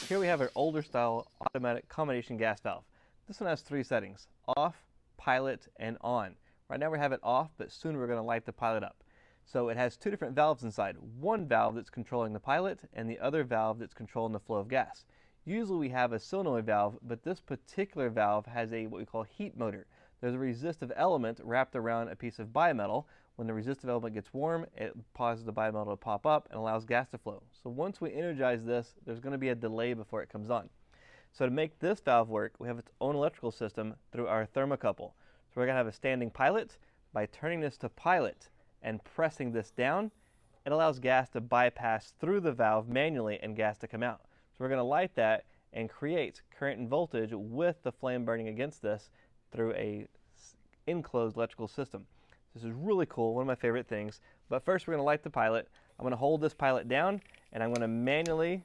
Here we have an older style automatic combination gas valve. This one has 3 settings: off, pilot, and on. Right now we have it off, but soon we're going to light the pilot up. So it has 2 different valves inside. One valve that's controlling the pilot and the other valve that's controlling the flow of gas. Usually we have a solenoid valve, but this particular valve has a what we call heat motor. There's a resistive element wrapped around a piece of bimetal. When the resistive element gets warm, it causes the bimetal to pop up and allows gas to flow. So once we energize this, there's going to be a delay before it comes on. So to make this valve work, we have its own electrical system through our thermocouple. So we're going to have a standing pilot. By turning this to pilot and pressing this down, it allows gas to bypass through the valve manually and gas to come out. So we're going to light that and create current and voltage with the flame burning against this through a enclosed electrical system. This is really cool, one of my favorite things. But first we're going to light the pilot. I'm going to hold this pilot down and I'm going to manually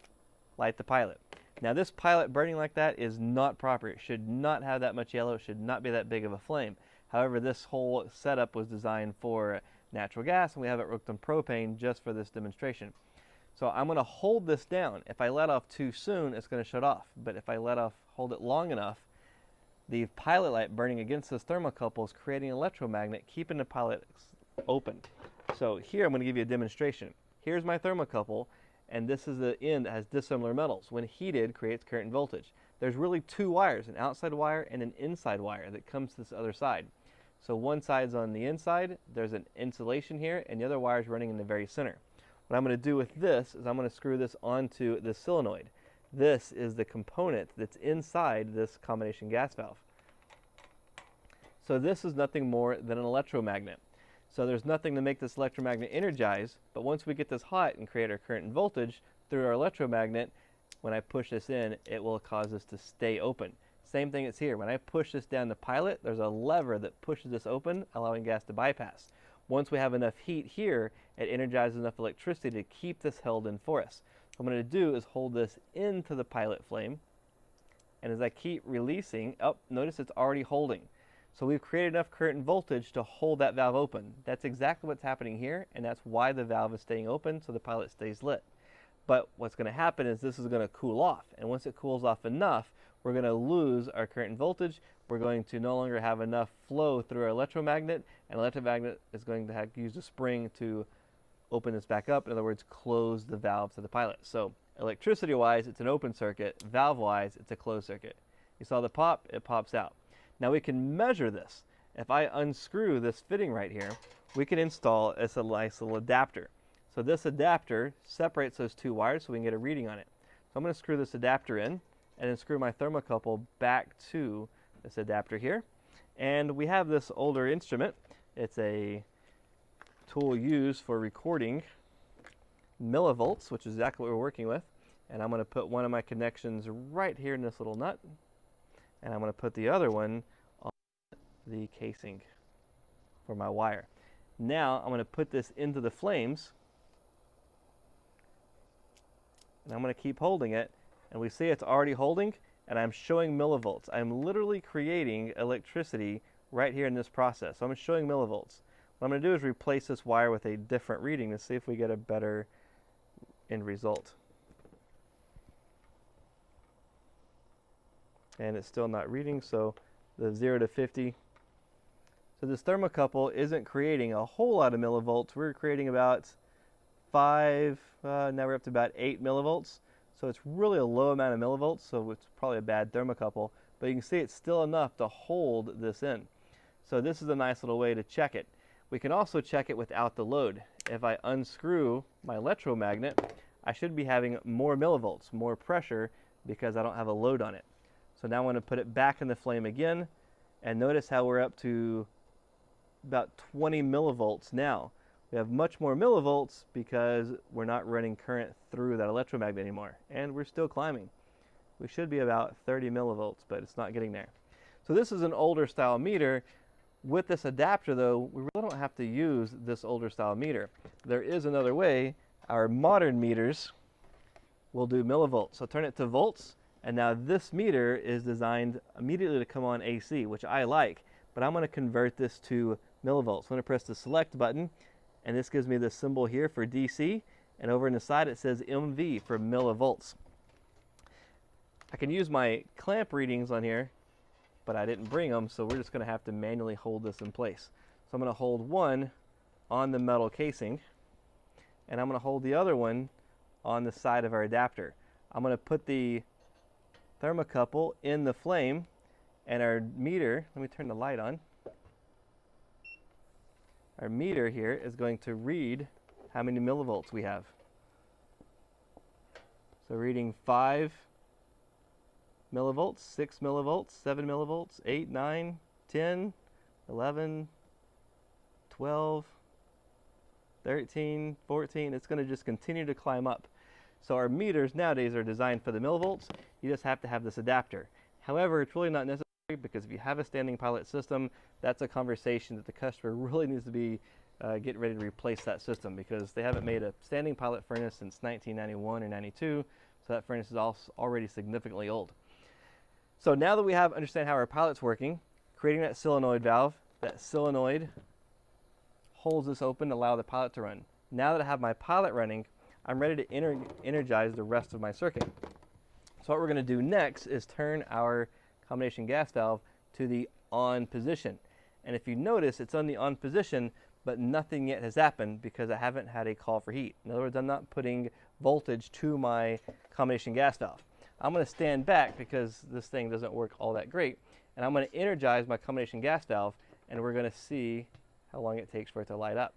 light the pilot. Now this pilot burning like that is not proper. It should not have that much yellow. It should not be that big of a flame. However, this whole setup was designed for natural gas, and we have it worked on propane just for this demonstration. So I'm going to hold this down. If I let off too soon, it's going to shut off. But if I hold it long enough, the pilot light burning against this thermocouple is creating an electromagnet, keeping the pilot open. So here I'm going to give you a demonstration. Here's my thermocouple, and this is the end that has dissimilar metals. When heated, creates current and voltage. There's really 2 wires, an outside wire and an inside wire that comes to this other side. So one side's on the inside, there's an insulation here, and the other wire is running in the very center. What I'm going to do with this is I'm going to screw this onto the solenoid. This is the component that's inside this combination gas valve. So this is nothing more than an electromagnet. So there's nothing to make this electromagnet energize, but once we get this hot and create our current and voltage through our electromagnet, when I push this in, it will cause this to stay open. Same thing is here. When I push this down the pilot, there's a lever that pushes this open, allowing gas to bypass. Once we have enough heat here, it energizes enough electricity to keep this held in for us. What I'm going to do is hold this into the pilot flame, and as I keep releasing, notice it's already holding. So we've created enough current and voltage to hold that valve open. That's exactly what's happening here, and that's why the valve is staying open, so the pilot stays lit. But what's going to happen is this is going to cool off, and once it cools off enough, we're going to lose our current and voltage. We're going to no longer have enough flow through our electromagnet, and electromagnet is going to use a spring to open this back up. In other words, close the valve to the pilot. So electricity-wise, it's an open circuit. Valve-wise, it's a closed circuit. You saw the pop, it pops out. Now we can measure this. If I unscrew this fitting right here, we can install a nice little adapter. So this adapter separates those 2 wires so we can get a reading on it. So I'm going to screw this adapter in and then screw my thermocouple back to this adapter here. And we have this older instrument. It's a tool used for recording millivolts, which is exactly what we're working with. And I'm going to put one of my connections right here in this little nut. And I'm going to put the other one on the casing for my wire. Now I'm going to put this into the flames. And I'm going to keep holding it. And we see it's already holding, and I'm showing millivolts. I'm literally creating electricity right here in this process. So I'm showing millivolts. What I'm going to do is replace this wire with a different reading to see if we get a better end result. And it's still not reading, so the 0 to 50. So this thermocouple isn't creating a whole lot of millivolts. We're creating about 5, now we're up to about 8 millivolts. So it's really a low amount of millivolts, so it's probably a bad thermocouple. But you can see it's still enough to hold this in. So this is a nice little way to check it. We can also check it without the load. If I unscrew my electromagnet, I should be having more millivolts, more pressure, because I don't have a load on it. So now I'm going to put it back in the flame again, and notice how we're up to about 20 millivolts now. We have much more millivolts because we're not running current through that electromagnet anymore, and we're still climbing. We should be about 30 millivolts, but it's not getting there. So this is an older style meter. With this adapter though, we really don't have to use this older style meter. There is another way. Our modern meters will do millivolts. So turn it to volts, and now this meter is designed immediately to come on AC, which I like, but I'm going to convert this to millivolts. I'm going to press the select button, and this gives me the symbol here for DC, and over on the side it says MV for millivolts. I can use my clamp readings on here, but I didn't bring them, so we're just going to have to manually hold this in place. So I'm going to hold one on the metal casing, and I'm going to hold the other one on the side of our adapter. I'm going to put the thermocouple in the flame, and our meter, let me turn the light on. Our meter here is going to read how many millivolts we have. So reading 5 millivolts, 6 millivolts, 7 millivolts, 8, 9, 10, 11, 12, 13, 14. It's going to just continue to climb up. So our meters nowadays are designed for the millivolts. You just have to have this adapter. However, it's really not necessary, because if you have a standing pilot system, that's a conversation that the customer really needs to be getting ready to replace that system, because they haven't made a standing pilot furnace since 1991 or 92, so that furnace is already significantly old. So now that we understand how our pilot's working, creating that solenoid valve, that solenoid holds this open to allow the pilot to run. Now that I have my pilot running, I'm ready to energize the rest of my circuit. So what we're going to do next is turn our combination gas valve to the on position. And if you notice, it's on the on position, but nothing yet has happened because I haven't had a call for heat. In other words, I'm not putting voltage to my combination gas valve. I'm going to stand back because this thing doesn't work all that great, and I'm going to energize my combination gas valve, and we're going to see how long it takes for it to light up.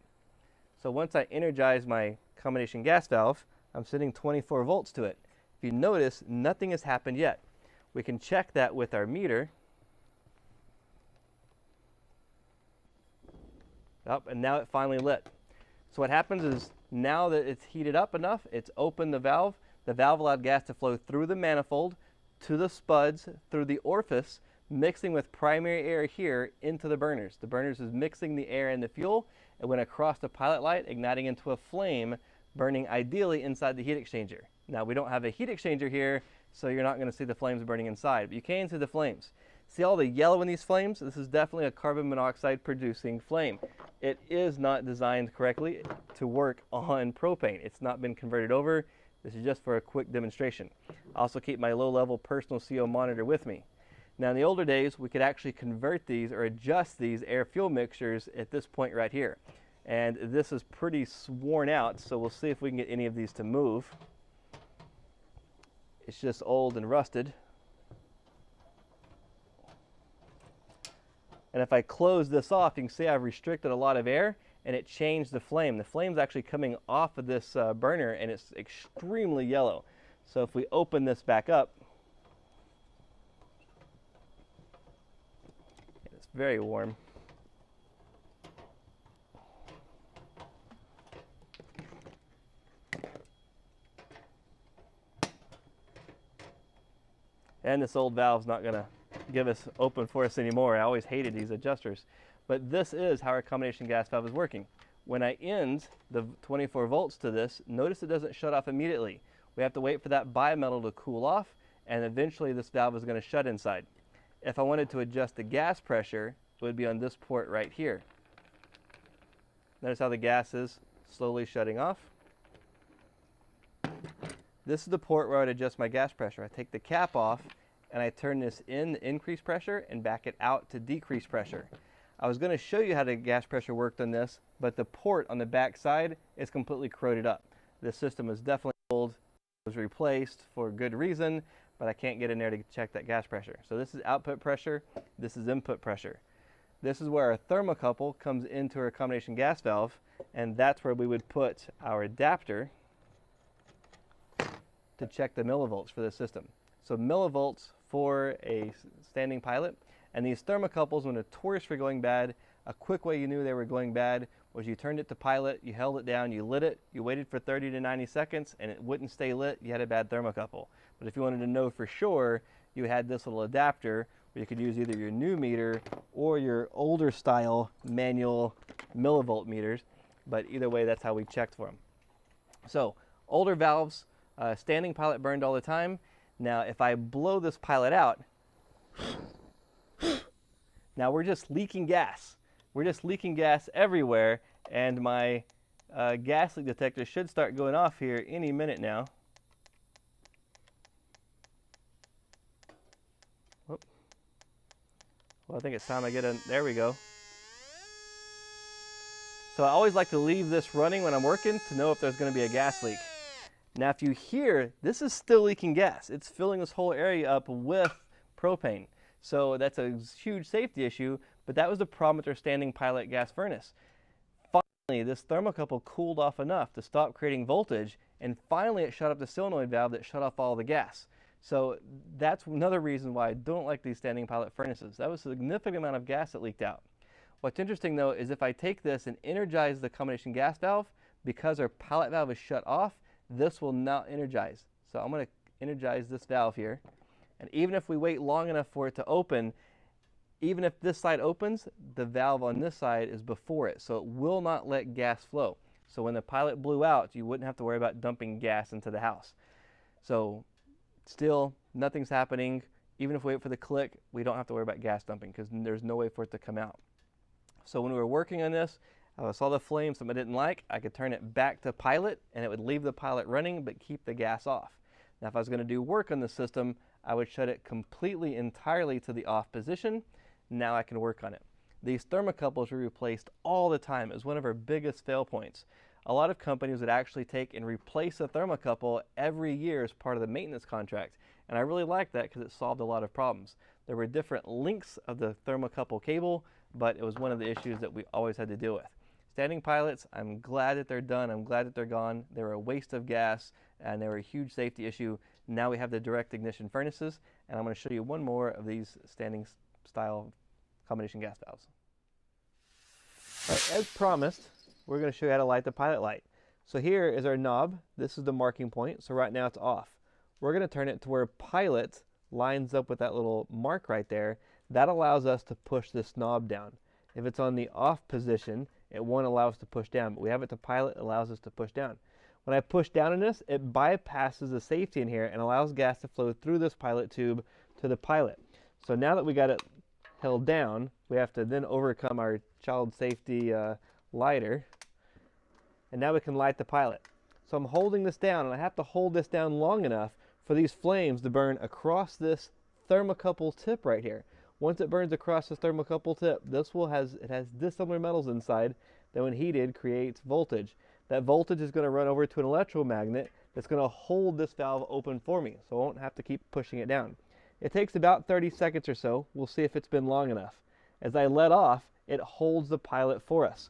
So once I energize my combination gas valve, I'm sending 24 volts to it. If you notice, nothing has happened yet. We can check that with our meter. Up, and now it finally lit. So what happens is, now that it's heated up enough, it's opened the valve. The valve allowed gas to flow through the manifold, to the spuds, through the orifice, mixing with primary air here into the burners. The burners is mixing the air and the fuel. It went across the pilot light, igniting into a flame, burning ideally inside the heat exchanger. Now, we don't have a heat exchanger here, so you're not going to see the flames burning inside, but you can see the flames. See all the yellow in these flames? This is definitely a carbon monoxide producing flame. It is not designed correctly to work on propane. It's not been converted over. This is just for a quick demonstration. I also keep my low-level personal CO monitor with me. Now, in the older days, we could actually convert these or adjust these air-fuel mixtures at this point right here. And this is pretty worn out, so we'll see if we can get any of these to move. It's just old and rusted. And if I close this off, you can see I've restricted a lot of air, and it changed the flame. The flame's actually coming off of this burner, and it's extremely yellow. So if we open this back up, it's very warm. And this old valve's not going to give us open for us anymore. I always hated these adjusters. But this is how our combination gas valve is working. When I end the 24 volts to this, notice it doesn't shut off immediately. We have to wait for that bimetal to cool off, and eventually this valve is going to shut inside. If I wanted to adjust the gas pressure, it would be on this port right here. Notice how the gas is slowly shutting off. This is the port where I would adjust my gas pressure. I take the cap off, and I turn this in to increase pressure and back it out to decrease pressure. I was going to show you how the gas pressure worked on this, but the port on the back side is completely corroded up. This system is definitely old. It was replaced for good reason, but I can't get in there to check that gas pressure. So this is output pressure. This is input pressure. This is where our thermocouple comes into our combination gas valve, and that's where we would put our adapter to check the millivolts for this system. So millivolts for a standing pilot, and these thermocouples were notorious for going bad. A quick way you knew they were going bad was you turned it to pilot, you held it down, you lit it, you waited for 30 to 90 seconds, and it wouldn't stay lit. You had a bad thermocouple. But if you wanted to know for sure, you had this little adapter where you could use either your new meter or your older style manual millivolt meters. But either way, that's how we checked for them. So older valves, standing pilot burned all the time. Now if I blow this pilot out, now we're just leaking gas. We're just leaking gas everywhere, and my gas leak detector should start going off here any minute now. Well, I think it's time I get in. There we go. So I always like to leave this running when I'm working to know if there's going to be a gas leak. Now if you hear, this is still leaking gas. It's filling this whole area up with propane. So that's a huge safety issue, but that was the problem with our standing pilot gas furnace. Finally, this thermocouple cooled off enough to stop creating voltage, and finally it shut up the solenoid valve that shut off all the gas. So that's another reason why I don't like these standing pilot furnaces. That was a significant amount of gas that leaked out. What's interesting though is if I take this and energize the combination gas valve, because our pilot valve is shut off, this will not energize. So I'm going to energize this valve here. And even if we wait long enough for it to open, even if this side opens, the valve on this side is before it. So it will not let gas flow. So when the pilot blew out, you wouldn't have to worry about dumping gas into the house. So still, nothing's happening. Even if we wait for the click, we don't have to worry about gas dumping because there's no way for it to come out. So when we were working on this, I saw the flame, something I didn't like. I could turn it back to pilot and it would leave the pilot running but keep the gas off. Now if I was going to do work on the system, I would shut it completely entirely to the off position. Now I can work on it. These thermocouples were replaced all the time. It was one of our biggest fail points. A lot of companies would actually take and replace a thermocouple every year as part of the maintenance contract. And I really liked that because it solved a lot of problems. There were different lengths of the thermocouple cable, but it was one of the issues that we always had to deal with. Standing pilots, I'm glad that they're done. I'm glad that they're gone. They were a waste of gas and they were a huge safety issue. Now we have the direct ignition furnaces, and I'm going to show you one more of these standing style combination gas valves. All right, as promised, we're going to show you how to light the pilot light. So here is our knob. This is the marking point. So right now it's off. We're going to turn it to where pilot lines up with that little mark right there. That allows us to push this knob down. If it's on the off position, it won't allow us to push down, but we have it to pilot, it allows us to push down. When I push down in this, it bypasses the safety in here and allows gas to flow through this pilot tube to the pilot. So now that we got it held down, we have to then overcome our child safety lighter, and now we can light the pilot. So I'm holding this down, and I have to hold this down long enough for these flames to burn across this thermocouple tip right here. Once it burns across this thermocouple tip, it has dissimilar metals inside that when heated creates voltage. That voltage is going to run over to an electromagnet that's going to hold this valve open for me, so I won't have to keep pushing it down. It takes about 30 seconds or so. We'll see if it's been long enough. As I let off, it holds the pilot for us.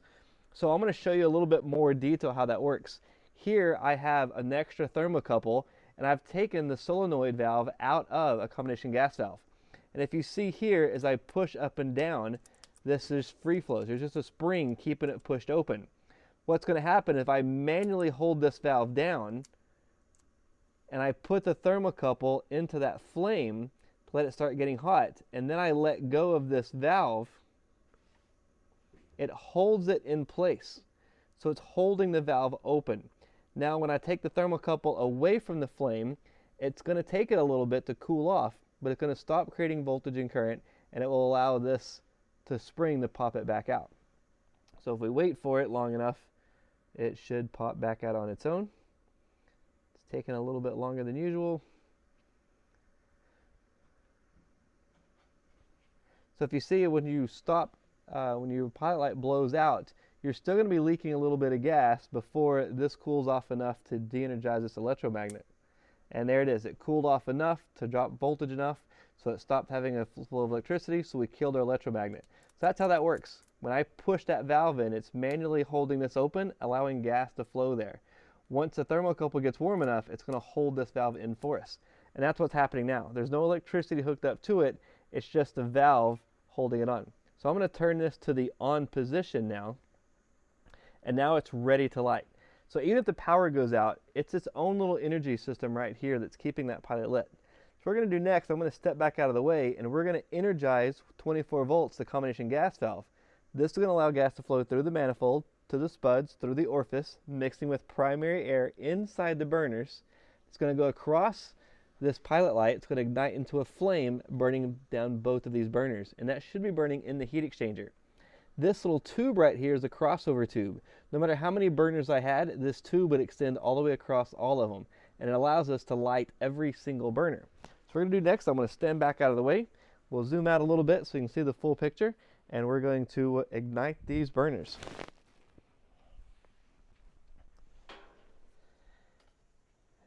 So I'm going to show you a little bit more detail how that works. Here I have an extra thermocouple, and I've taken the solenoid valve out of a combination gas valve. And if you see here, as I push up and down, this is free flow. There's just a spring keeping it pushed open. What's going to happen if I manually hold this valve down and I put the thermocouple into that flame to let it start getting hot, and then I let go of this valve, it holds it in place. So it's holding the valve open. Now when I take the thermocouple away from the flame, it's going to take it a little bit to cool off, but it's going to stop creating voltage and current, and it will allow this to spring to pop it back out. So if we wait for it long enough, it should pop back out on its own. It's taking a little bit longer than usual. So if you see when you stop, when your pilot light blows out, you're still going to be leaking a little bit of gas before this cools off enough to de-energize this electromagnet. And there it is. It cooled off enough to drop voltage enough so it stopped having a flow of electricity, so we killed our electromagnet. So that's how that works. When I push that valve in, it's manually holding this open, allowing gas to flow there. Once the thermocouple gets warm enough, it's going to hold this valve in for us. And that's what's happening now. There's no electricity hooked up to it. It's just the valve holding it on. So I'm going to turn this to the on position now. And now it's ready to light. So even if the power goes out, it's its own little energy system right here that's keeping that pilot lit. So what we're going to do next, I'm going to step back out of the way, and we're going to energize 24 volts, the combination gas valve. This is going to allow gas to flow through the manifold, to the spuds, through the orifice, mixing with primary air inside the burners. It's going to go across this pilot light. It's going to ignite into a flame, burning down both of these burners, and that should be burning in the heat exchanger. This little tube right here is a crossover tube. No matter how many burners I had, this tube would extend all the way across all of them, and it allows us to light every single burner. So what we're going to do next, I'm going to stand back out of the way. We'll zoom out a little bit so you can see the full picture, and we're going to ignite these burners.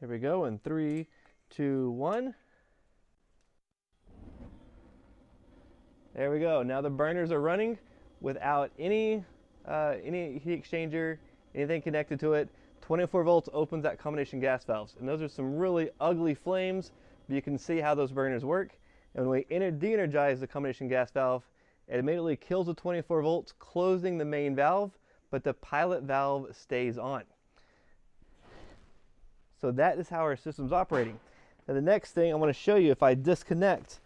Here we go in 3, 2, 1. There we go. Now the burners are running without any heat exchanger, anything connected to it. 24 volts opens that combination gas valves, and those are some really ugly flames, but you can see how those burners work. And when we de-energize the combination gas valve, it immediately kills the 24 volts, closing the main valve, but the pilot valve stays on. So that is how our system's operating. Now the next thing I want to show you, if I disconnect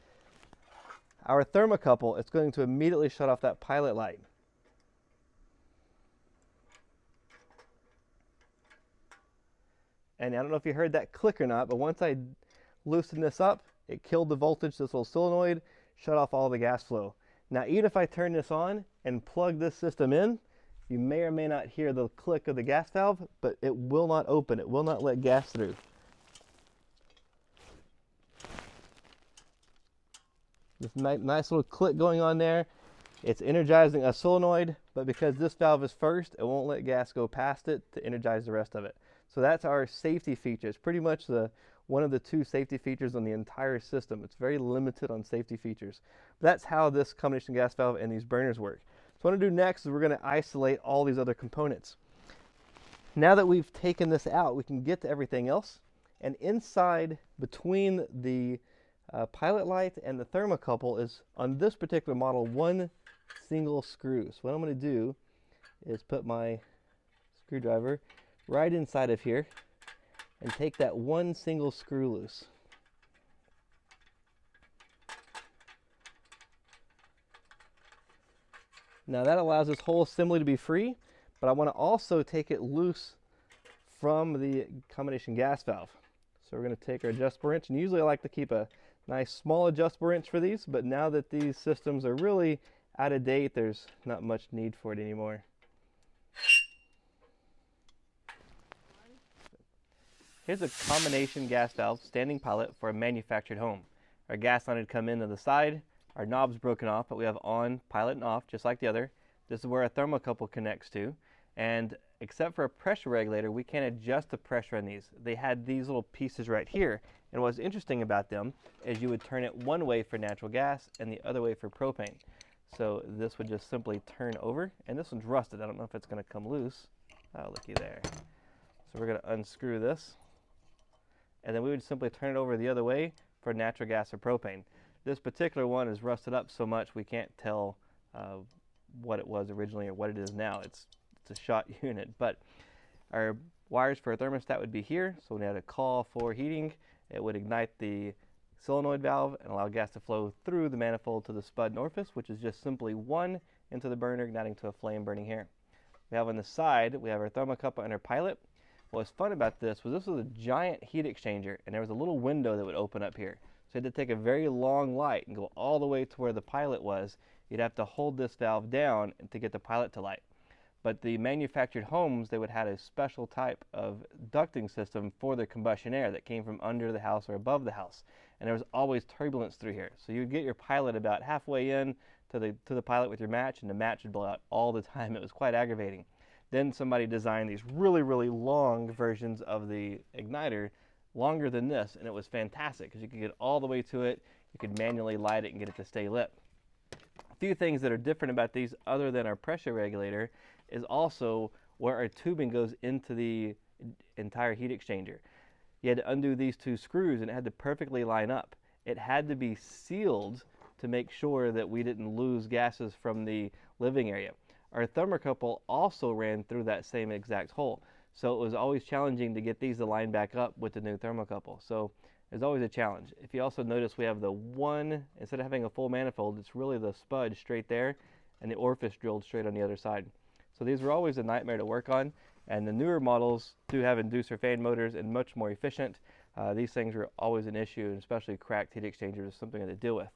our thermocouple, it's going to immediately shut off that pilot light. And I don't know if you heard that click or not, but once I loosened this up, it killed the voltage to this little solenoid, shut off all the gas flow. Now even if I turn this on and plug this system in, you may or may not hear the click of the gas valve, but it will not open. It will not let gas through. This nice little click going on there. It's energizing a solenoid, but because this valve is first, it won't let gas go past it to energize the rest of it. So that's our safety feature. It's pretty much one of the 2 safety features on the entire system. It's very limited on safety features. But that's how this combination gas valve and these burners work. So what I'm going to do next is we're going to isolate all these other components. Now that we've taken this out, we can get to everything else. And inside, between the pilot light and the thermocouple, is, on this particular model, one single screw. So what I'm going to do is put my screwdriver right inside of here and take that one single screw loose. Now that allows this whole assembly to be free, but I want to also take it loose from the combination gas valve. So we're going to take our adjustable wrench, and usually I like to keep a nice small adjustable wrench for these, but now that these systems are really out of date, there's not much need for it anymore. Here's a combination gas valve standing pilot for a manufactured home. Our gas line would come in to the side, our knob's broken off, but we have on, pilot, and off, just like the other. This is where a thermocouple connects to, and except for a pressure regulator, we can't adjust the pressure on these. They had these little pieces right here, and what's interesting about them is you would turn it one way for natural gas and the other way for propane. So this would just simply turn over, and this one's rusted. I don't know if it's going to come loose. Oh, looky there. So we're going to unscrew this, and then we would simply turn it over the other way for natural gas or propane. This particular one is rusted up so much we can't tell what it was originally or what it is now. It's a shot unit, but our wires for a thermostat would be here. So when we had a call for heating, it would ignite the solenoid valve and allow gas to flow through the manifold to the spud and orifice, which is just simply one into the burner, igniting to a flame burning here. We have on the side, we have our thermocouple and our pilot. What's fun about this was a giant heat exchanger, and there was a little window that would open up here. So you had to take a very long light and go all the way to where the pilot was. You'd have to hold this valve down to get the pilot to light. But the manufactured homes, they would have a special type of ducting system for the combustion air that came from under the house or above the house. And there was always turbulence through here. So you'd get your pilot about halfway in to the pilot with your match, and the match would blow out all the time. It was quite aggravating. Then somebody designed these really, really long versions of the igniter, longer than this, and it was fantastic because you could get all the way to it. You could manually light it and get it to stay lit. A few things that are different about these other than our pressure regulator is also where our tubing goes into the entire heat exchanger. You had to undo these 2 screws, and it had to perfectly line up. It had to be sealed to make sure that we didn't lose gases from the living area. Our thermocouple also ran through that same exact hole. So it was always challenging to get these to line back up with the new thermocouple. So there's always a challenge. If you also notice, we have the one, instead of having a full manifold, it's really the spud straight there and the orifice drilled straight on the other side. So these were always a nightmare to work on, and the newer models do have inducer fan motors and much more efficient. These things are always an issue, and especially cracked heat exchangers is something to deal with.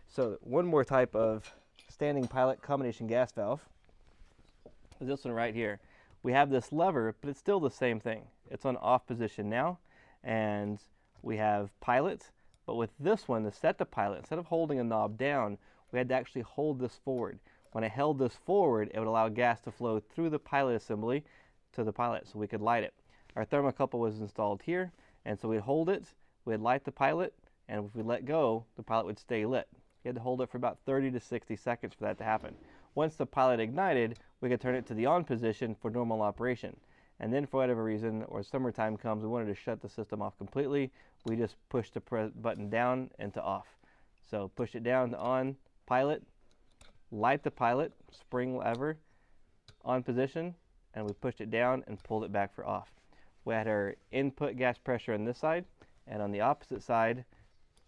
So one more type of standing pilot combination gas valve is this one right here. We have this lever, but it's still the same thing. It's on off position now, and we have pilot, But with this one, to set the pilot, instead of holding a knob down, we had to actually hold this forward. When I held this forward, it would allow gas to flow through the pilot assembly to the pilot so we could light it. Our thermocouple was installed here, and so we'd hold it, we'd light the pilot, and if we let go, the pilot would stay lit. You had to hold it for about 30 to 60 seconds for that to happen. Once the pilot ignited, we could turn it to the on position for normal operation. And then for whatever reason, or summertime comes, we wanted to shut the system off completely, we just push the button down and to off. So push it down to on, pilot, light the pilot, spring lever, on position, and we pushed it down and pulled it back for off. We had our input gas pressure on this side, and on the opposite side,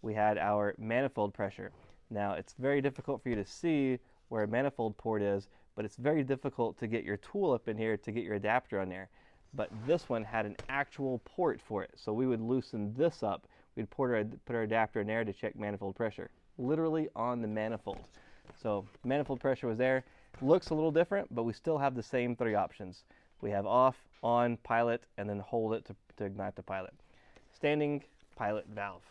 we had our manifold pressure. Now, it's very difficult for you to see where a manifold port is, but it's very difficult to get your tool up in here to get your adapter on there. But this one had an actual port for it, so we would loosen this up. We'd put our adapter in there to check manifold pressure, literally on the manifold. So manifold pressure was there. Looks a little different, but we still have the same three options. We have off, on, pilot, and then hold it to ignite the pilot. Standing pilot valve.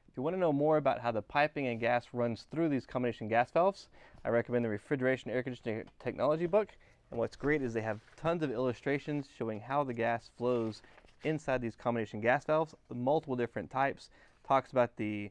If you want to know more about how the piping and gas runs through these combination gas valves, I recommend the Refrigeration Air Conditioning Technology book. And what's great is they have tons of illustrations showing how the gas flows inside these combination gas valves, the multiple different types. Talks about the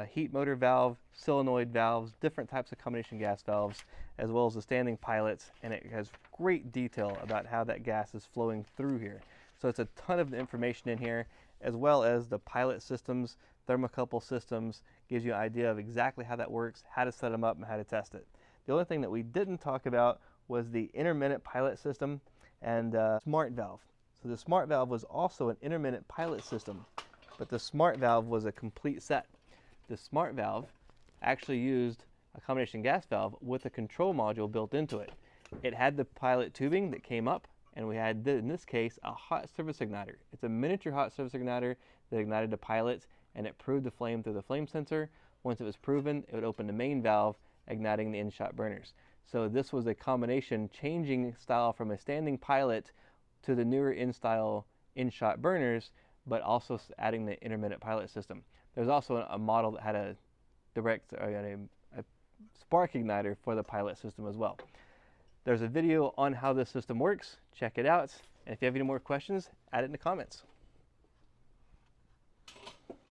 heat motor valve, solenoid valves, different types of combination gas valves, as well as the standing pilots, and it has great detail about how that gas is flowing through here. So it's a ton of information in here, as well as the pilot systems, thermocouple systems, gives you an idea of exactly how that works, how to set them up, and how to test it. The only thing that we didn't talk about was the intermittent pilot system and smart valve. So the smart valve was also an intermittent pilot system, but the smart valve was a complete set. The smart valve actually used a combination gas valve with a control module built into it. It had the pilot tubing that came up, and we had, in this case, a hot surface igniter. It's a miniature hot surface igniter that ignited the pilot, and it proved the flame through the flame sensor. Once it was proven, it would open the main valve, igniting the in-shot burners. So this was a combination changing style from a standing pilot to the newer in-style in-shot burners, but also adding the intermittent pilot system. There's also a model that had a direct a spark igniter for the pilot system as well. There's a video on how this system works. Check it out. And if you have any more questions, add it in the comments.